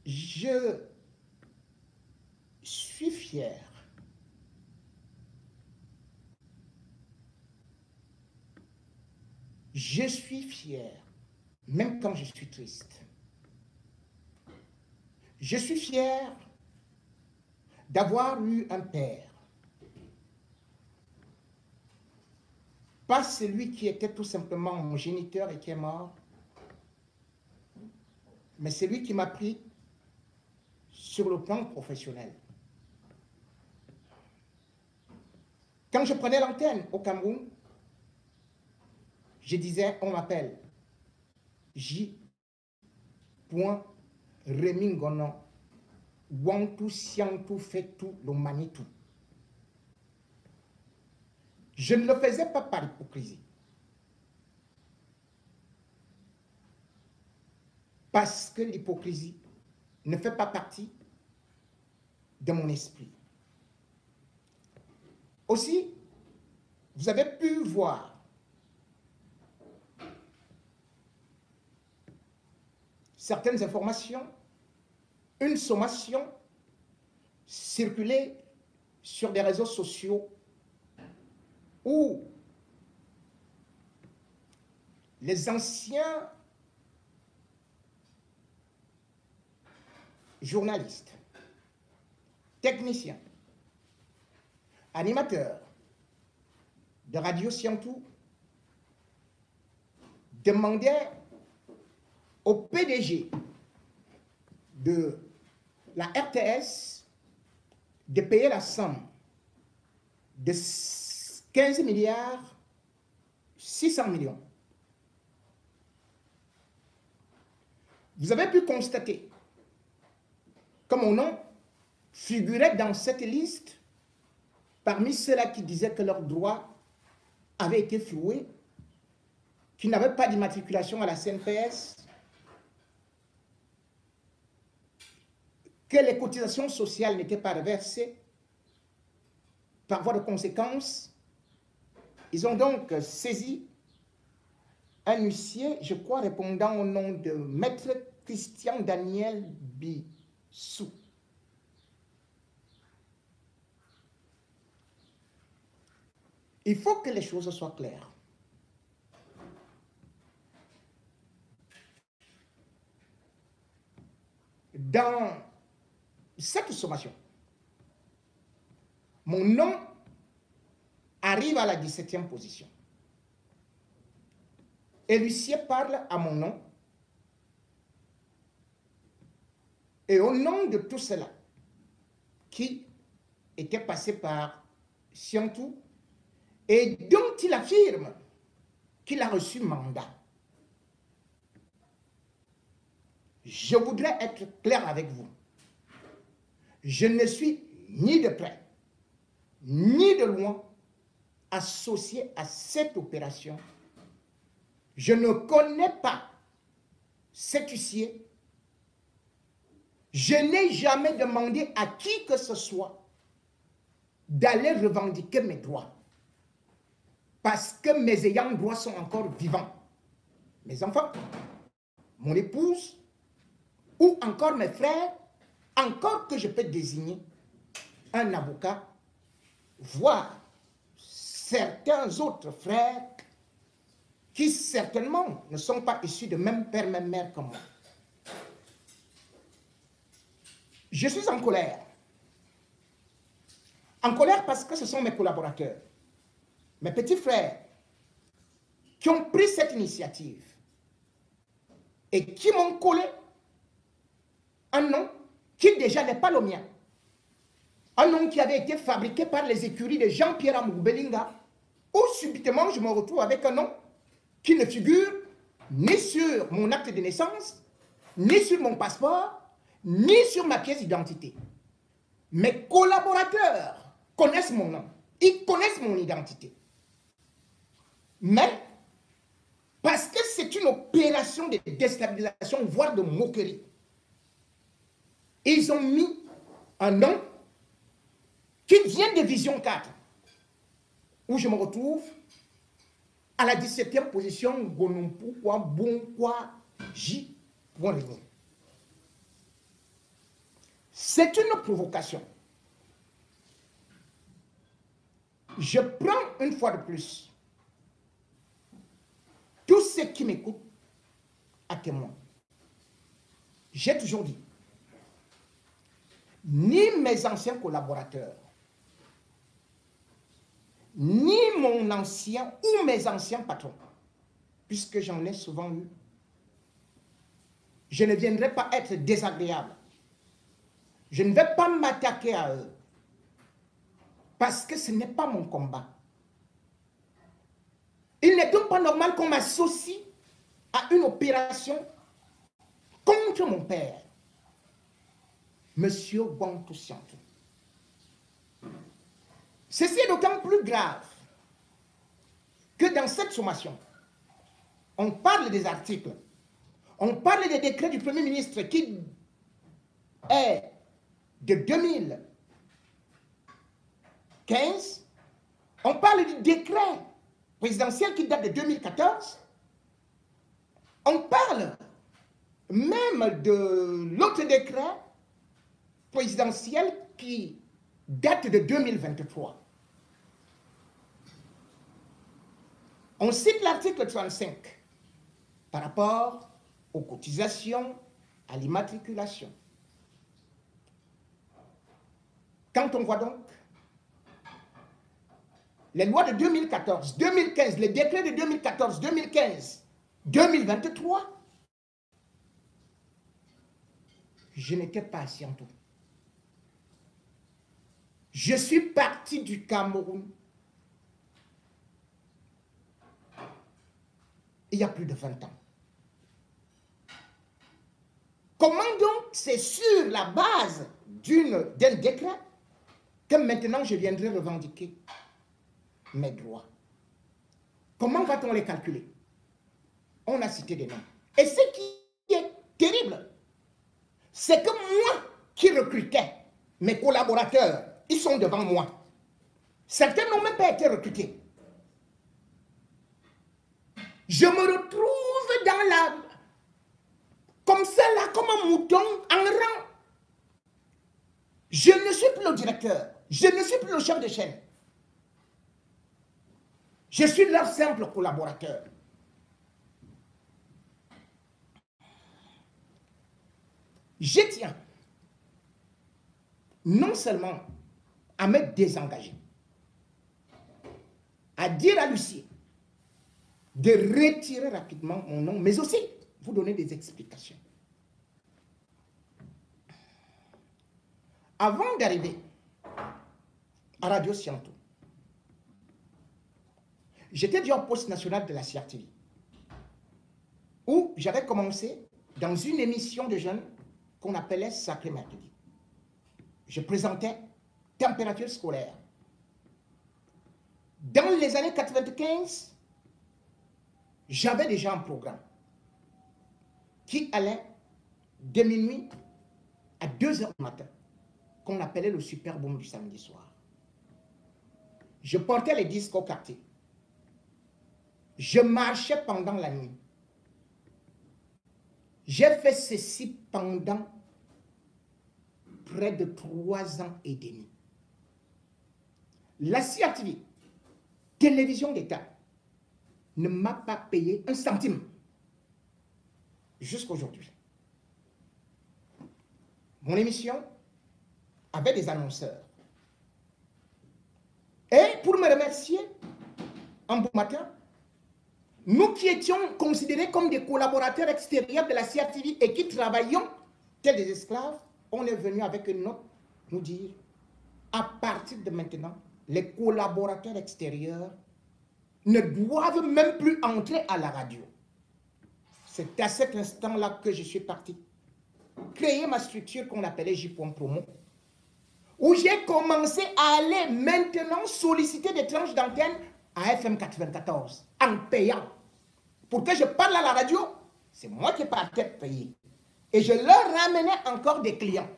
Je suis fier même quand je suis triste. Je suis fier d'avoir eu un père. Pas celui qui était tout simplement mon géniteur et qui est mort, mais celui qui m'a pris sur le plan professionnel. Quand je prenais l'antenne au Cameroun, je disais, on m'appelle J. Remingono, Wantu Siantu Fetu Lomanitu. Je ne le faisais pas par hypocrisie. Parce que l'hypocrisie ne fait pas partie de mon esprit. Aussi, vous avez pu voir certaines informations, une sommation circuler sur des réseaux sociaux où les anciens journalistes, techniciens, animateurs de Radio Siantou demandaient au PDG de la RTS de payer la somme de 15 milliards 600 millions. Vous avez pu constater que mon nom figurait dans cette liste parmi ceux-là qui disaient que leurs droits avaient été floués, qui n'avaient pas d'immatriculation à la CNPS, que les cotisations sociales n'étaient pas reversées. Par voie de conséquence, ils ont donc saisi un huissier, je crois, répondant au nom de Maître Christian Daniel Bissou. Il faut que les choses soient claires. Dans cette sommation, mon nom arrive à la 17e position. Et l'huissier parle à mon nom. Et au nom de tout cela, qui était passé par Siantou, et dont il affirme qu'il a reçu mandat. Je voudrais être clair avec vous. Je ne suis ni de près, ni de loin associé à cette opération. Je ne connais pas cet huissier. Je n'ai jamais demandé à qui que ce soit d'aller revendiquer mes droits. Parce que mes ayants droit sont encore vivants. Mes enfants, mon épouse, ou encore mes frères, encore que je peux désigner un avocat, voire certains autres frères qui certainement ne sont pas issus de même père, même mère que moi. Je suis en colère. En colère parce que ce sont mes collaborateurs, mes petits frères, qui ont pris cette initiative et qui m'ont collé un nom qui déjà n'est pas le mien. Un nom qui avait été fabriqué par les écuries de Jean-Pierre Amougbelinga, où subitement je me retrouve avec un nom qui ne figure ni sur mon acte de naissance, ni sur mon passeport, ni sur ma pièce d'identité. Mes collaborateurs connaissent mon nom, ils connaissent mon identité. Mais, parce que c'est une opération de déstabilisation, voire de moquerie, ils ont mis un nom qui vient de Vision 4, où je me retrouve à la 17e position, Gonompu, J. C'est une provocation. Je prends une fois de plus tous ceux qui m'écoutent à témoin. J'ai toujours dit, ni mes anciens collaborateurs, ni mon ancien ou mes anciens patrons, puisque j'en ai souvent eu, je ne viendrai pas être désagréable. Je ne vais pas m'attaquer à eux, parce que ce n'est pas mon combat. Il n'est donc pas normal qu'on m'associe à une opération contre mon père, Monsieur Bontou Siantou. Ceci est d'autant plus grave que dans cette sommation, on parle des articles, on parle des décrets du Premier ministre qui est de 2015, on parle du décret présidentiel qui date de 2014, on parle même de l'autre décret présidentiel qui date de 2023. On cite l'article 35 par rapport aux cotisations, à l'immatriculation. Quand on voit donc les lois de 2014, 2015, les décrets de 2014, 2015, 2023, je n'étais pas à Siantou. Je suis parti du Cameroun il y a plus de 20 ans. Comment donc c'est sur la base d'un décret que maintenant je viendrai revendiquer mes droits? Comment va-t-on les calculer? On a cité des noms. Et ce qui est terrible, c'est que moi qui recrutais mes collaborateurs, ils sont devant moi. Certains n'ont même pas été recrutés. Je me retrouve dans la... comme ça là, comme un mouton en rang. Je ne suis plus le directeur. Je ne suis plus le chef de chaîne. Je suis leur simple collaborateur. Je tiens non seulement à me désengager, à dire à Lucie de retirer rapidement mon nom, mais aussi vous donner des explications. Avant d'arriver à Radio Siantou, j'étais déjà au poste national de la CRTV, où j'avais commencé dans une émission de jeunes qu'on appelait Sacré Mercredi. Je présentais température scolaire. Dans les années 95, j'avais déjà un programme qui allait de minuit à 2 heures du matin, qu'on appelait le Super Boom du samedi soir. Je portais les disques au quartier. Je marchais pendant la nuit. J'ai fait ceci pendant près de 3 ans et demi. La CRTV, télévision d'État, ne m'a pas payé un centime jusqu'aujourd'hui. Mon émission avait des annonceurs. Et pour me remercier, un beau matin, nous qui étions considérés comme des collaborateurs extérieurs de la CRTV et qui travaillions tels des esclaves, on est venu avec une note nous dire, à partir de maintenant, les collaborateurs extérieurs ne doivent même plus entrer à la radio. C'est à cet instant-là que je suis parti créer ma structure qu'on appelait J.Promo, où j'ai commencé à aller maintenant solliciter des tranches d'antenne à FM 94 en payant. Pour que je parle à la radio, c'est moi qui partais payer. Et je leur ramenais encore des clients.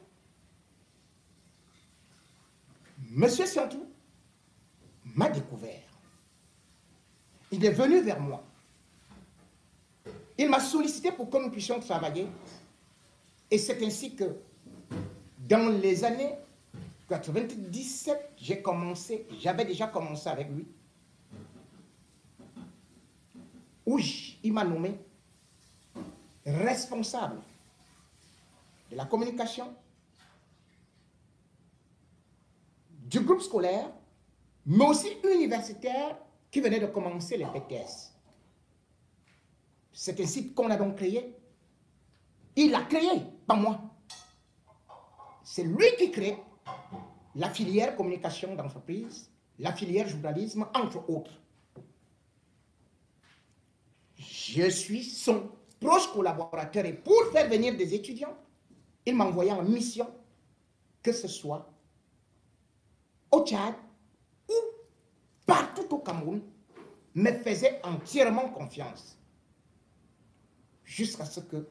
Monsieur Siantou m'a découvert. Il est venu vers moi. Il m'a sollicité pour que nous puissions travailler. Et c'est ainsi que, Dans les années 97, j'avais déjà commencé avec lui, où il m'a nommé responsable de la communication du groupe scolaire, mais aussi universitaire qui venait de commencer les BTS. C'est un site qu'on a donc créé. Il l'a créé, pas moi. C'est lui qui crée la filière communication d'entreprise, la filière journalisme, entre autres. Je suis son proche collaborateur et pour faire venir des étudiants, il m'a envoyé en mission, que ce soit au Tchad ou partout au Cameroun, me faisait entièrement confiance. Jusqu'à ce que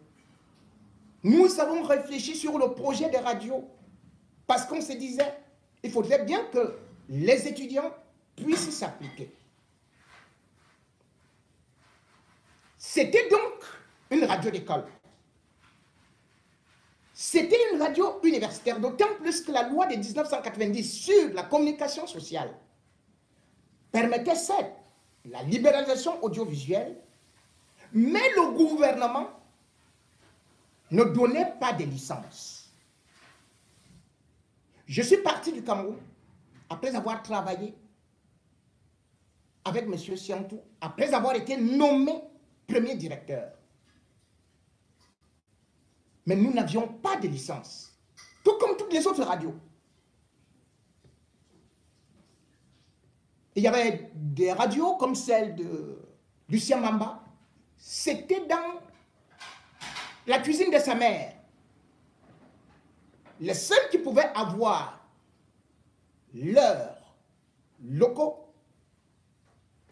nous avons réfléchi sur le projet de radio parce qu'on se disait, il faudrait bien que les étudiants puissent s'appliquer. C'était donc une radio d'école. C'était une radio universitaire, d'autant plus que la loi de 1990 sur la communication sociale permettait certes la libéralisation audiovisuelle, mais le gouvernement ne donnait pas de licence. Je suis parti du Cameroun après avoir travaillé avec M. Siantou, après avoir été nommé premier directeur. Mais nous n'avions pas de licence, tout comme toutes les autres radios. Il y avait des radios comme celle de Lucien Mamba. C'était dans la cuisine de sa mère. Les seuls qui pouvaient avoir leurs locaux,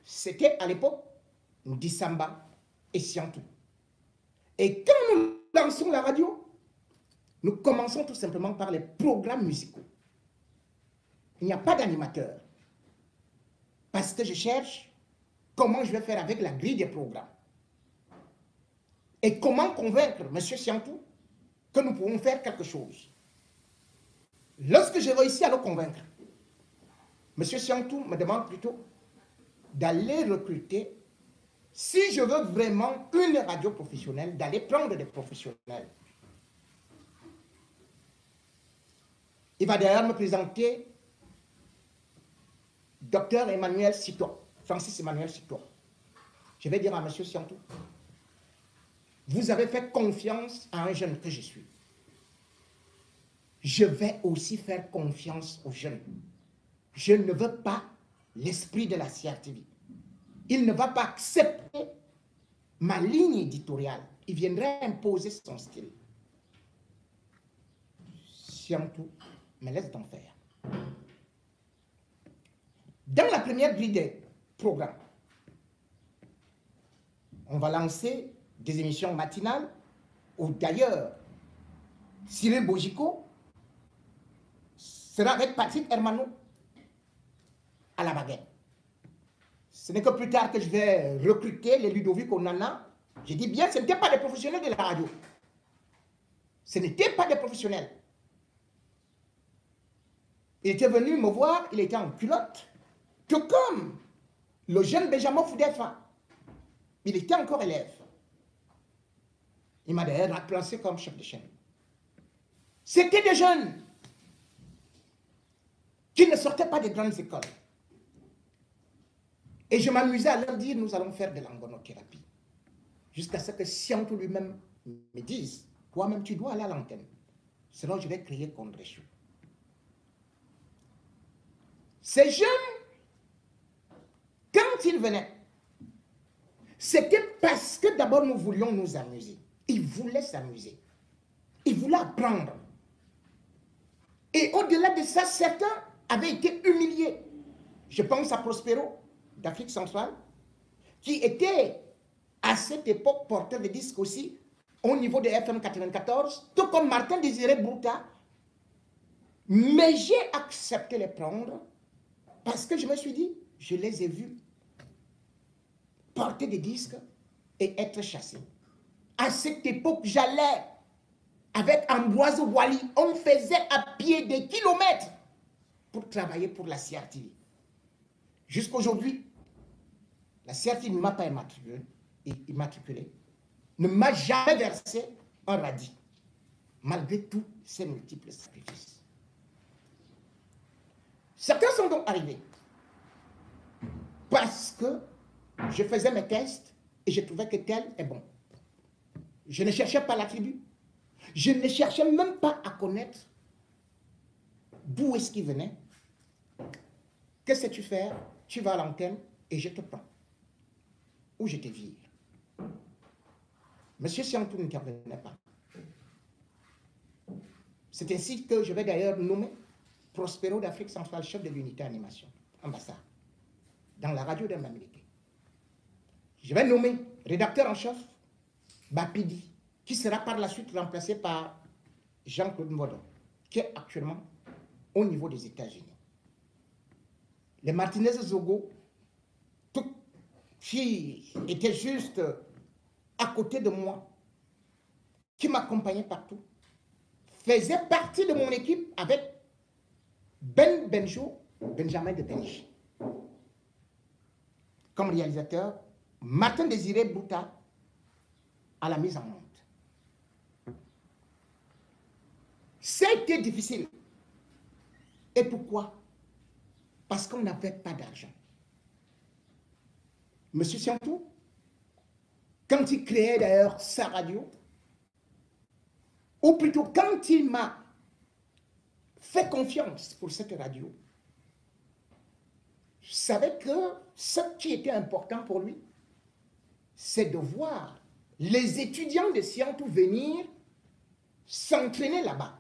c'était à l'époque Ndissamba et Siantou. Et quand nous lançons la radio, nous commençons tout simplement par les programmes musicaux. Il n'y a pas d'animateur. Parce que je cherche comment je vais faire avec la grille des programmes. Et comment convaincre M. Siantou que nous pouvons faire quelque chose. Lorsque j'ai réussi à le convaincre, M. Siantou me demande plutôt d'aller recruter, si je veux vraiment une radio professionnelle, d'aller prendre des professionnels. Il va d'ailleurs me présenter Dr Emmanuel Sitoa, Francis Emmanuel Sitoa. Je vais dire à M. Siantou, vous avez fait confiance à un jeune que je suis. Je vais aussi faire confiance aux jeunes. Je ne veux pas l'esprit de la CRTV. Il ne va pas accepter ma ligne éditoriale. Il viendrait imposer son style. Siantou me laisse d'en faire. Dans la première grille des programmes, on va lancer des émissions matinales où d'ailleurs Cyril Bojiko sera avec Patrick Hermano à la baguette. Ce n'est que plus tard que je vais recruter les Ludovic Onana. Je dis bien, ce n'étaient pas des professionnels de la radio. Ce n'étaient pas des professionnels. Il était venu me voir, il était en culotte, tout comme le jeune Benjamin Foudefa. Il était encore élève. Il m'a d'ailleurs remplacé comme chef de chaîne. C'était des jeunes qui ne sortaient pas des grandes écoles. Et je m'amusais à leur dire, nous allons faire de l'angonothérapie. Jusqu'à ce que Siantou lui-même me dise, toi-même tu dois aller à l'antenne. Sinon je vais crier contre les choux. Ces jeunes, quand ils venaient, c'était parce que d'abord nous voulions nous amuser. Ils voulaient s'amuser. Ils voulaient apprendre. Et au-delà de ça, certains avaient été humiliés. Je pense à Prospero, d'Afrique centrale, qui était à cette époque porteur de disques aussi, au niveau de FM 94, tout comme Martin Désiré Bouta. Mais j'ai accepté les prendre parce que je me suis dit, je les ai vus porter des disques et être chassés. À cette époque, j'allais avec Ambroise Wally, on faisait à pied des kilomètres pour travailler pour la CRTV. Jusqu'à aujourd'hui, la CRTV ne m'a pas immatriculé, ne m'a jamais versé un radis, malgré tous ces multiples sacrifices. Certains sont donc arrivés parce que je faisais mes tests et je trouvais que tel est bon. Je ne cherchais pas la tribu. Je ne cherchais même pas à connaître d'où est-ce qu'il venait. Que sais-tu faire? Tu vas à l'antenne et je te prends. Ou je te vire. Monsieur Siantou n'intervenait pas. C'est ainsi que je vais d'ailleurs nommer Prospero d'Afrique centrale, chef de l'unité animation, ambassade, dans la radio de Mamileke. Je vais nommer rédacteur en chef Bapidi, qui sera par la suite remplacé par Jean-Claude Modon, qui est actuellement au niveau des États-Unis. Les Martinez Zogo, qui étaient juste à côté de moi, qui m'accompagnaient partout, faisaient partie de mon équipe avec Benjamin de Benji. Comme réalisateur, Martin Désiré Bouta à la mise en onde. C'était difficile. Et pourquoi? Parce qu'on n'avait pas d'argent. Monsieur Siantou, quand il créait d'ailleurs sa radio, ou plutôt quand il m'a fait confiance pour cette radio, je savais que ce qui était important pour lui, c'est de voir les étudiants de Siantou venir s'entraîner là-bas.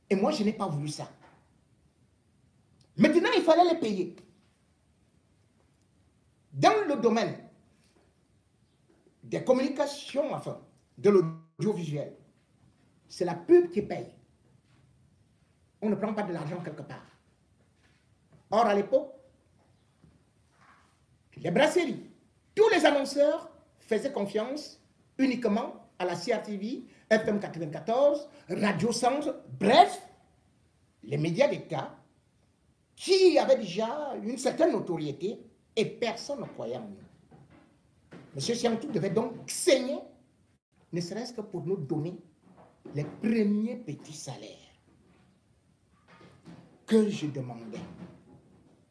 Et moi, je n'ai pas voulu ça. Maintenant, il fallait les payer. Dans le domaine des communications, enfin, de l'audiovisuel, c'est la pub qui paye. On ne prend pas de l'argent quelque part. Or, à l'époque, les brasseries, tous les annonceurs faisaient confiance uniquement à la CRTV, FM 94, Radio Centre, bref, les médias d'État qui avaient déjà une certaine notoriété et personne ne croyait en nous. Monsieur Siantou devait donc saigner, ne serait-ce que pour nous donner les premiers petits salaires que je demandais.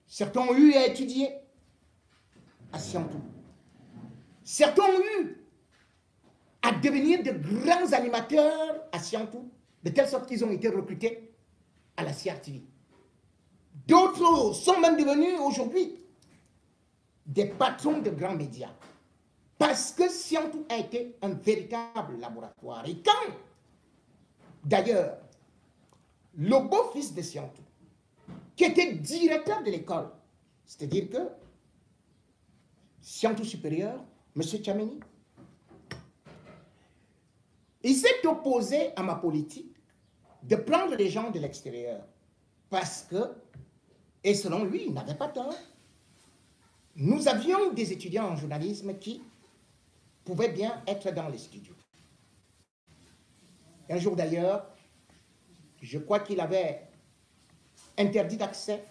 Certains ont eu à étudier à Siantou. Certains ont eu à devenir de grands animateurs à Siantou, de telle sorte qu'ils ont été recrutés à la CRTV. D'autres sont même devenus aujourd'hui des patrons de grands médias. Parce que Siantou a été un véritable laboratoire. Et quand, d'ailleurs, le beau-fils de Siantou, qui était directeur de l'école, c'est-à-dire que Siantou supérieur, M. Tchameni, il s'est opposé à ma politique de prendre les gens de l'extérieur. Parce que, et selon lui, il n'avait pas tort, nous avions des étudiants en journalisme qui pouvaient bien être dans les studios. Un jour d'ailleurs, je crois qu'il avait interdit d'accès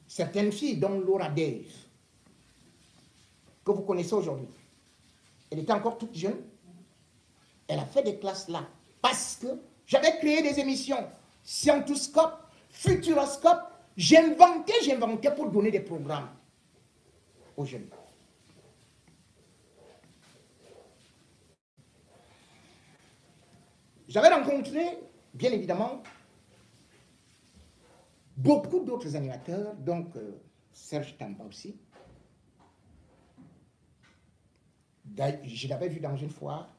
certaines filles, dont Laura Dave, que vous connaissez aujourd'hui. Elle était encore toute jeune. Elle a fait des classes là parce que j'avais créé des émissions Scientoscope, Futuroscope. J'inventais pour donner des programmes aux jeunes. J'avais rencontré, bien évidemment, beaucoup d'autres animateurs, donc Serge Tamba aussi. Je l'avais vu dans une foire.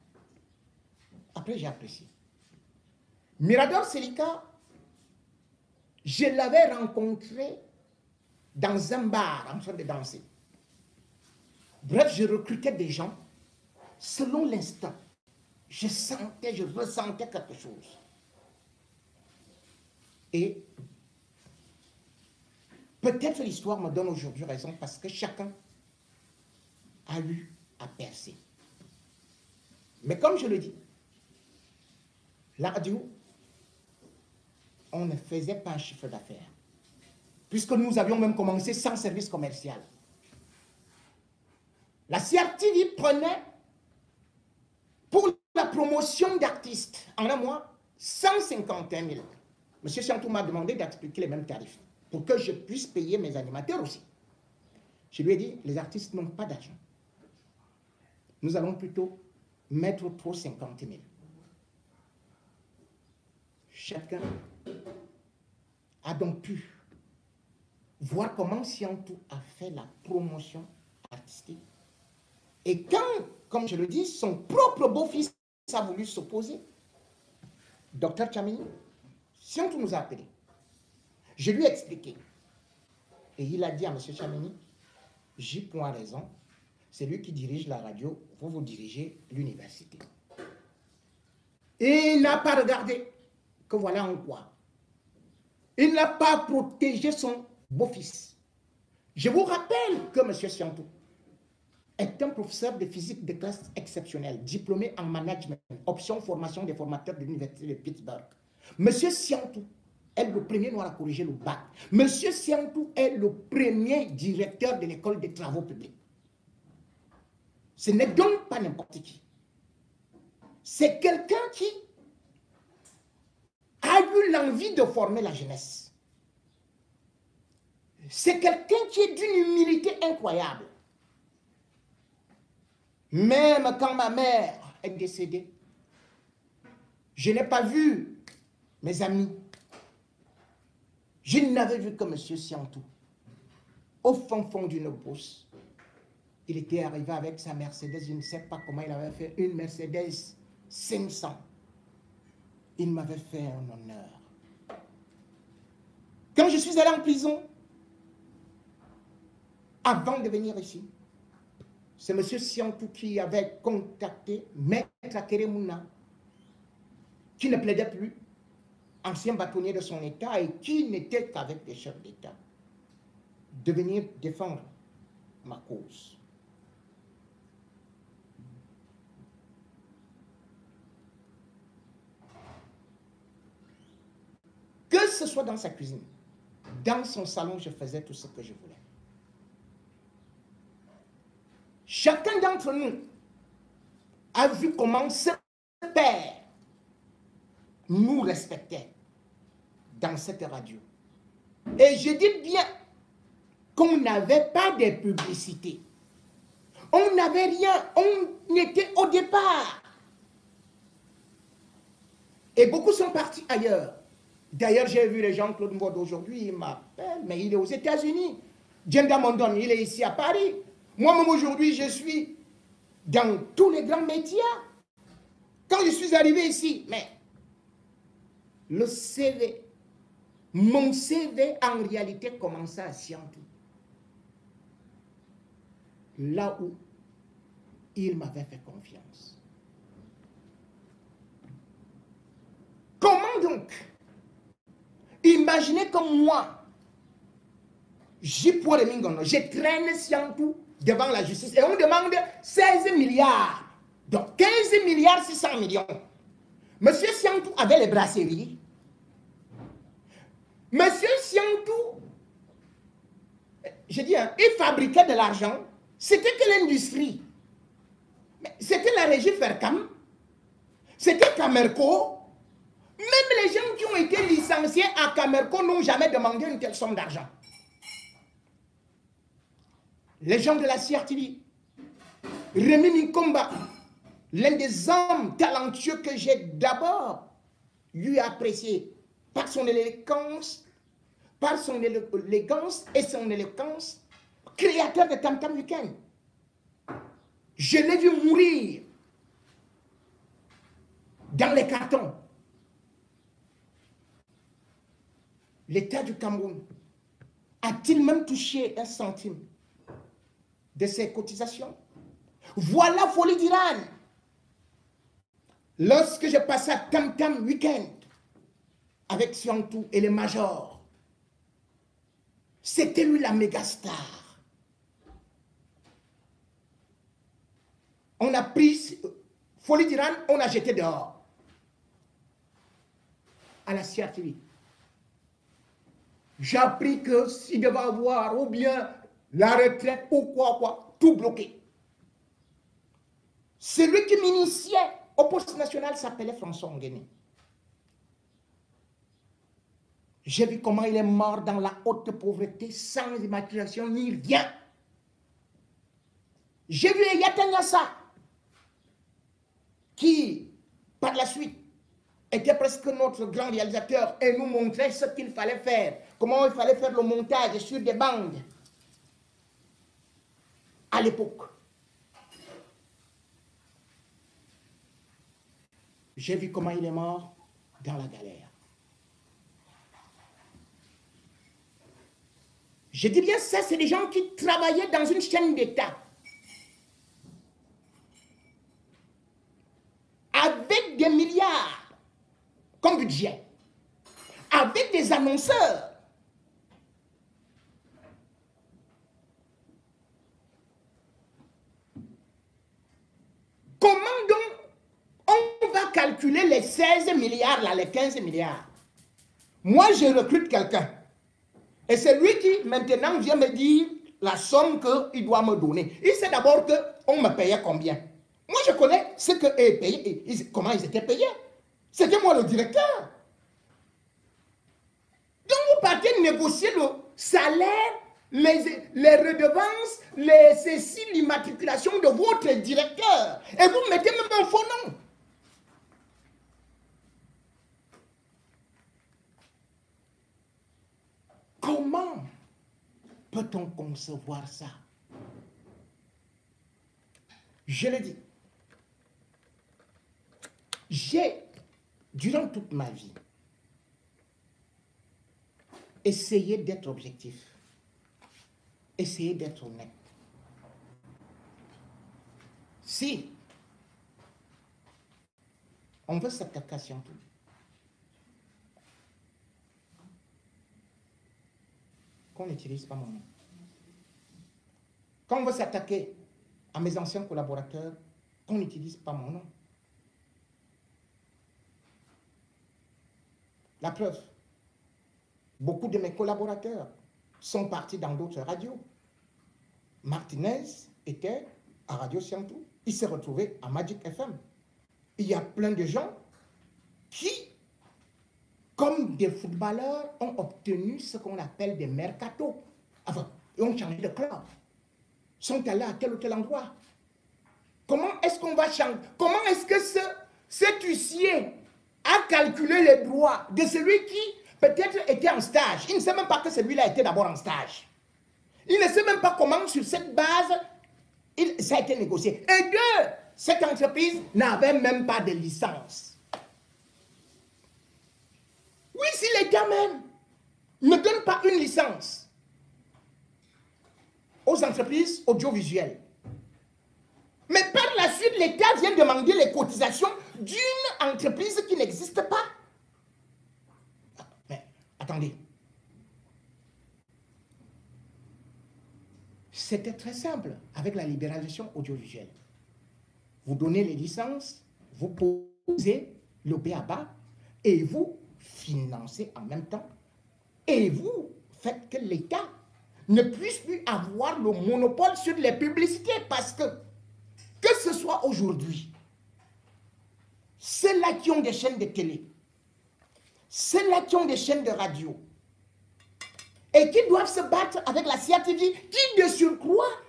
Après, j'ai apprécié. Mirador Selika, je l'avais rencontré dans un bar en train de danser. Bref, je recrutais des gens selon l'instant. Je sentais, je ressentais quelque chose. Et peut-être l'histoire me donne aujourd'hui raison parce que chacun a eu à percer. Mais comme je le dis, La radio, on ne faisait pas un chiffre d'affaires. Puisque nous avions même commencé sans service commercial. La CRTV prenait pour la promotion d'artistes en un mois 151 000. Monsieur Siantou m'a demandé d'expliquer les mêmes tarifs pour que je puisse payer mes animateurs aussi. Je lui ai dit, les artistes n'ont pas d'argent. Nous allons plutôt mettre trop 50 000. Chacun a donc pu voir comment Siantou a fait la promotion artistique. Et quand, comme je le dis, son propre beau-fils a voulu s'opposer, Dr Tchamini, Siantou nous a appelés. Je lui ai expliqué. Et il a dit à M. Tchamini, J. Point raison, c'est lui qui dirige la radio, vous dirigez l'université. Et il n'a pas regardé que voilà en quoi. Il n'a pas protégé son beau-fils. Je vous rappelle que M. Siantou est un professeur de physique de classe exceptionnelle, diplômé en management, option formation des formateurs de l'université de Pittsburgh. M. Siantou est le premier noir à corriger le bac. M. Siantou est le premier directeur de l'école des travaux publics. Ce n'est donc pas n'importe qui. C'est quelqu'un qui a eu l'envie de former la jeunesse. C'est quelqu'un qui est d'une humilité incroyable. Même quand ma mère est décédée, je n'ai pas vu mes amis. Je n'avais vu que M. Siantou. Au fond d'une brousse, il était arrivé avec sa Mercedes, je ne sais pas comment il avait fait, une Mercedes 500. Il m'avait fait un honneur. Quand je suis allé en prison, avant de venir ici, c'est M. Siantou qui avait contacté Maître Akeremouna, qui ne plaidait plus, ancien bâtonnier de son État et qui n'était qu'avec des chefs d'État, de venir défendre ma cause. Que ce soit dans sa cuisine, dans son salon, je faisais tout ce que je voulais. Chacun d'entre nous a vu comment ce père nous respectait dans cette radio. Et je dis bien qu'on n'avait pas de publicité. On n'avait rien. On était au départ. Et beaucoup sont partis ailleurs. D'ailleurs, j'ai vu les Jean-Claude Mbod aujourd'hui, il m'appelle, mais il est aux États-Unis. Jenda Mondon, il est ici à Paris. Moi-même aujourd'hui, je suis dans tous les grands médias. Quand je suis arrivé ici, mais le CV, mon CV en réalité commençait à Siantou. Là où il m'avait fait confiance. Comment donc imaginez que moi, je traîne Siantou devant la justice et on demande 16 milliards. Donc 15 milliards 600 millions. Monsieur Siantou avait les brasseries. Monsieur Siantou, je dis, hein, il fabriquait de l'argent. C'était que l'industrie. C'était la régie Fercam. C'était Camerco. Même les gens qui ont été licenciés à Camerco n'ont jamais demandé une telle somme d'argent. Les gens de la CRTV, Rémi Nkomba, l'un des hommes talentueux que j'ai d'abord eu apprécié par son élégance, et son éloquence, créateur de Tam Tam Weekend. Je l'ai vu mourir dans les cartons. L'État du Cameroun a-t-il même touché un centime de ses cotisations? Voilà Folie d'Iran. Lorsque je passais à Tam Tam Weekend avec Siantou et les majors, c'était lui la méga star. On a pris Folie d'Iran, on a jeté dehors. à la CRTV. J'ai appris que s'il devait avoir ou bien la retraite ou quoi, tout bloqué. Celui qui m'initiait au poste national s'appelait François Nguéné. J'ai vu comment il est mort dans la haute pauvreté, sans immatriculation ni rien. J'ai vu Eyata Nyassa, qui, par la suite, était presque notre grand réalisateur et nous montrait ce qu'il fallait faire, comment il fallait faire le montage sur des bandes à l'époque. J'ai vu comment il est mort dans la galère. Je dis bien ça, c'est des gens qui travaillaient dans une chaîne d'État. Avec des milliards comme budget. Avec des annonceurs. Comment donc on va calculer les 16 milliards, là, les 15 milliards? Moi, je recrute quelqu'un. Et c'est lui qui, maintenant, vient me dire la somme qu'il doit me donner. Il sait d'abord qu'on me payait combien. Moi, je connais ce que payé, comment ils étaient payés. C'était moi le directeur. Donc, vous partez négocier le salaire, les redevances, ceci, l'immatriculation de votre directeur. Et vous mettez même un faux nom. Comment peut-on concevoir ça? Je le dis. J'ai, durant toute ma vie, essayé d'être objectif, essayé d'être honnête. Si on veut s'attaquer à Siantou, qu'on n'utilise pas mon nom. Quand on veut s'attaquer à mes anciens collaborateurs, qu'on n'utilise pas mon nom. La preuve, beaucoup de mes collaborateurs sont partis dans d'autres radios. Martinez était à Radio Siantou. Il s'est retrouvé à Magic FM. Il y a plein de gens qui, comme des footballeurs, ont obtenu ce qu'on appelle des mercatos. Enfin, ils ont changé de club. Sont allés à tel ou tel endroit. Comment est-ce qu'on va changer? Comment est-ce que cet huissier a calculé les droits de celui qui peut-être était en stage? Il ne sait même pas que celui-là était d'abord en stage. Il ne sait même pas comment, sur cette base, ça a été négocié. Et deux, cette entreprise n'avait même pas de licence. Oui, si l'État même ne donne pas une licence aux entreprises audiovisuelles, mais par la suite, l'État vient demander les cotisations d'une entreprise qui n'existe pas. Mais attendez. C'était très simple avec la libéralisation audiovisuelle. Vous donnez les licences, vous posez le BABA et vous financez en même temps. Et vous faites que l'État ne puisse plus avoir le monopole sur les publicités parce que ce soit aujourd'hui, ceux-là qui ont des chaînes de télé, ceux-là qui ont des chaînes de radio, et qui doivent se battre avec la CRTV, qui de surcroît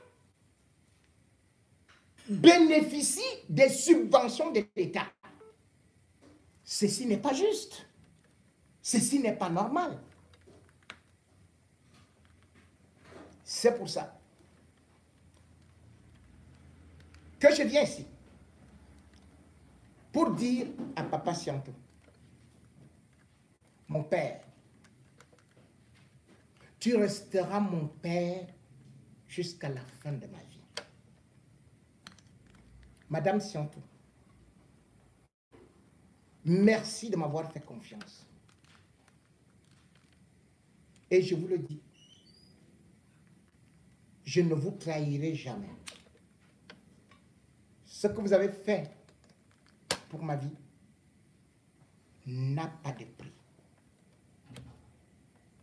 bénéficie des subventions de l'État. Ceci n'est pas juste. Ceci n'est pas normal. C'est pour ça que je viens ici pour dire à Papa Siantou, mon père, tu resteras mon père jusqu'à la fin de ma vie. Madame Siantou, merci de m'avoir fait confiance. Et je vous le dis, je ne vous trahirai jamais. Ce que vous avez fait pour ma vie n'a pas de prix.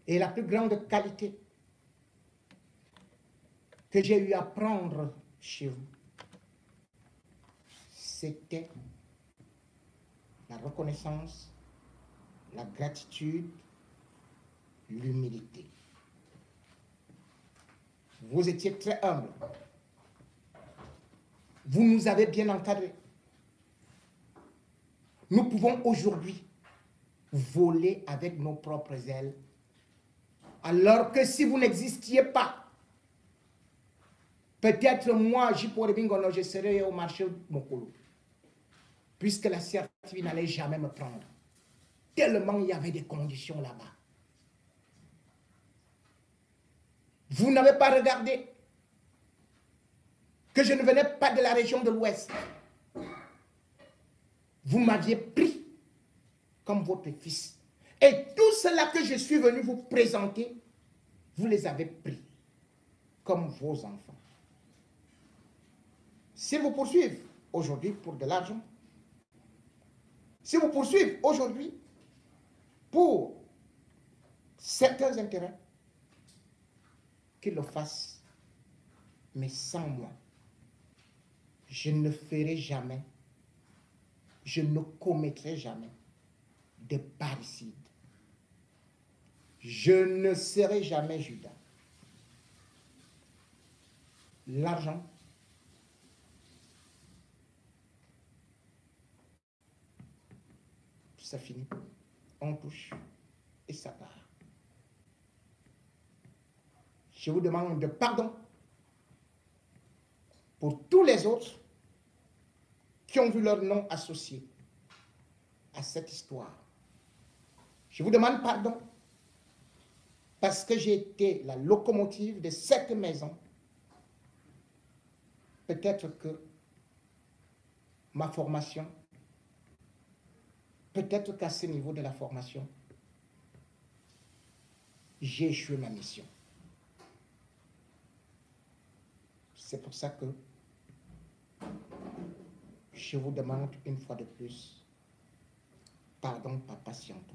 Et la plus grande qualité que j'ai eu à prendre chez vous, c'était la reconnaissance, la gratitude, l'humilité. Vous étiez très humble. Vous nous avez bien encadrés. Nous pouvons aujourd'hui voler avec nos propres ailes, alors que si vous n'existiez pas, peut-être moi, je serais au marché Mokolo, puisque la CRTV n'allait jamais me prendre, tellement il y avait des conditions là-bas. Vous n'avez pas regardé que je ne venais pas de la région de l'Ouest. Vous m'aviez pris comme votre fils. Et tout cela que je suis venu vous présenter, vous les avez pris comme vos enfants. Si vous poursuivez aujourd'hui pour de l'argent, si vous poursuivez aujourd'hui pour certains intérêts, qu'ils le fassent, mais sans moi. Je ne ferai jamais, je ne commettrai jamais de parricide. Je ne serai jamais Judas. L'argent, ça finit. On touche et ça part. Je vous demande de pardon pour tous les autres qui ont vu leur nom associé à cette histoire. Je vous demande pardon parce que j'ai été la locomotive de cette maison. Peut-être que ma formation, peut-être qu'à ce niveau de la formation, j'ai échoué ma mission. C'est pour ça que je vous demande une fois de plus, pardon, Papa Sianto.